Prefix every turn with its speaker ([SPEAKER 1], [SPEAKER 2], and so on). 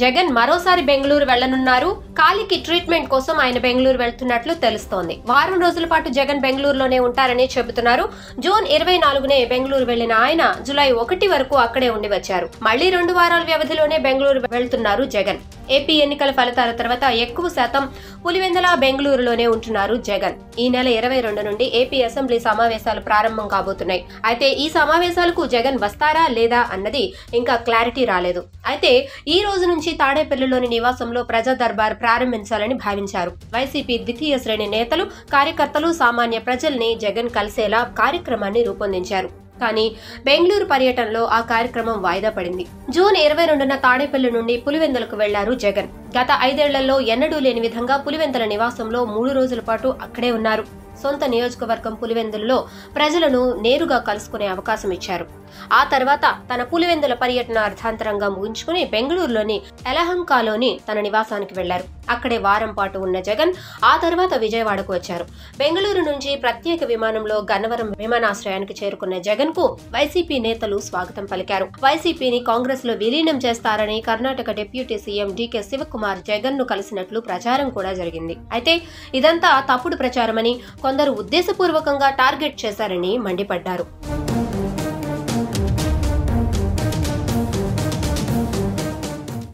[SPEAKER 1] జగన్ మరోసారి బెంగళూరు వెళ్లనున్నారు. కాలికి ట్రీట్మెంట్ కోసం ఆయన బెంగళూరు వెళ్తున్నట్లు తెలుస్తోంది. వారం రోజుల పాటు జగన్ బెంగళూరులోనే ఉంటారని చెబుతున్నారు. జూన్ 24నే బెంగళూరు వెళ్లిన ఆయన జూలై 1 వరకు అక్కడే ఉండి వచ్చారు. మళ్లీ 2 వారాల వ్యవధిలోనే బెంగళూరు వెళ్తున్నారు జగన్. ఏపీ ఎన్నికల ఫలితాల తర్వాత ఎక్కువ శాతం పులివెందుల బెంగళూరులోనే ఉంటున్నారు జగన్. ఈ నెల 22 నుండి ఏపీ అసెంబ్లీ సమావేశాలు ప్రారంభం కాబోతున్నాయి. అయితే ఈ సమావేశాలకు జగన్ వస్తారా లేదా అన్నది ఇంకా క్లారిటీ రాలేదు. అయితే ఈ రోజు నుంచి తాడేపల్లిలోని నివాసంలో ప్రజా దర్బార్ ప్రారంభించాలని భావించారు. వైసీపీ ద్వితీయ శ్రేణి నేతలు, కార్యకర్తలు, సామాన్య ప్రజల్ని జగన్ కలిసేలా కార్యక్రమాన్ని రూపొందించారు. కానీ బెంగళూరు పర్యటనలో ఆ కార్యక్రమం వాయిదా పడింది. జూన్ 22న తాడేపల్లి నుండి పులివెందులకు వెళ్లారు జగన్. గత 5 ఏళ్లలో ఎన్నడూ లేని విధంగా పులివెందుల నివాసంలో 3 రోజుల పాటు అక్కడే ఉన్నారు. సొంత నియోజకవర్గం పులివెందులలో ప్రజలను నేరుగా కలుసుకునే అవకాశం ఇచ్చారు. ఆ తర్వాత తన పులివెందుల పర్యటన అర్థాంతరంగా ముగించుకుని బెంగళూరులోని ఎలహంకాలోని తన నివాసానికి వెళ్లారు. అక్కడే వారం పాటు ఉన్న జగన్ ఆ తర్వాత విజయవాడకు వచ్చారు. బెంగళూరు నుంచి ప్రత్యేక విమానంలో గన్నవరం విమానాశ్రయానికి చేరుకున్న జగన్ కు వైసీపీ నేతలు స్వాగతం పలికారు. వైసీపీని కాంగ్రెస్ లో విలీనం చేస్తారని కర్ణాటక డిప్యూటీ సీఎం డీకే శివకుమార్ జగన్ ను కలిసినట్లు ప్రచారం కూడా జరిగింది. అయితే ఇదంతా తప్పుడు ప్రచారమని, కొందరు ఉద్దేశపూర్వకంగా టార్గెట్ చేశారని మండిపడ్డారు.